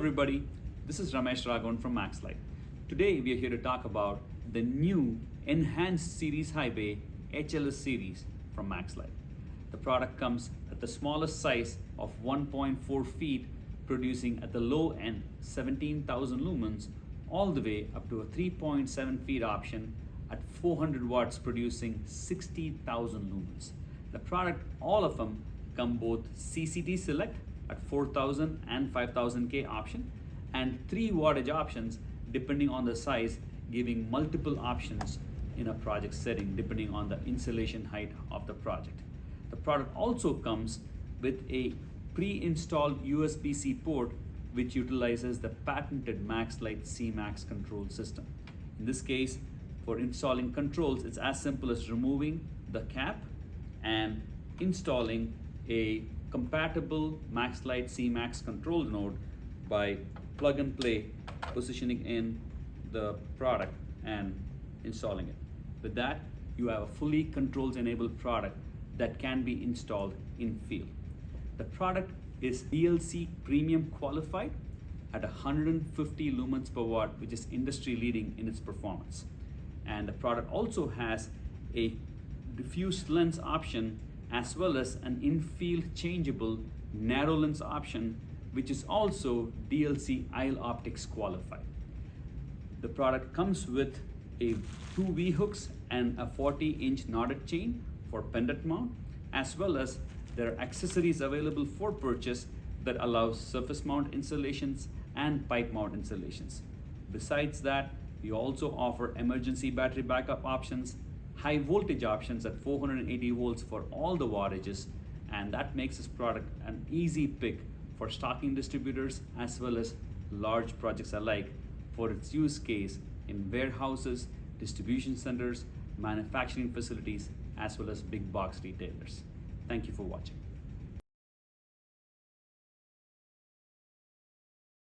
everybody, this is Ramesh Raghavan from MaxLight. Today we are here to talk about the new Enhanced Series High Bay HLS series from MaxLight. The product comes at the smallest size of 1.4 feet, producing at the low end 17,000 lumens, all the way up to a 3.7 feet option at 400 watts, producing 60,000 lumens. The product, all of them, come both CCT Select at 4000 and 5000K option, and 3 wattage options depending on the size, giving multiple options in a project setting depending on the insulation height of the project. The product also comes with a pre-installed USB-C port which utilizes the patented MaxLight CMax control system. In this case, for installing controls, it's as simple as removing the cap and installing a compatible MaxLight CMax control node by plug and play, positioning in the product and installing it. With that, you have a fully controls enabled product that can be installed in field. The product is DLC premium qualified at 150 lumens per watt, which is industry leading in its performance. And the product also has a diffused lens option as well as an in-field changeable narrow lens option, which is also DLC IL Optics qualified. The product comes with a 2 V-hooks and a 40-inch knotted chain for pendant mount, as well as there are accessories available for purchase that allows surface mount installations and pipe mount installations. Besides that, we also offer emergency battery backup options, high voltage options at 480 volts for all the wattages, and that makes this product an easy pick for stocking distributors as well as large projects alike for its use case in warehouses, distribution centers, manufacturing facilities, as well as big box retailers. Thank you for watching.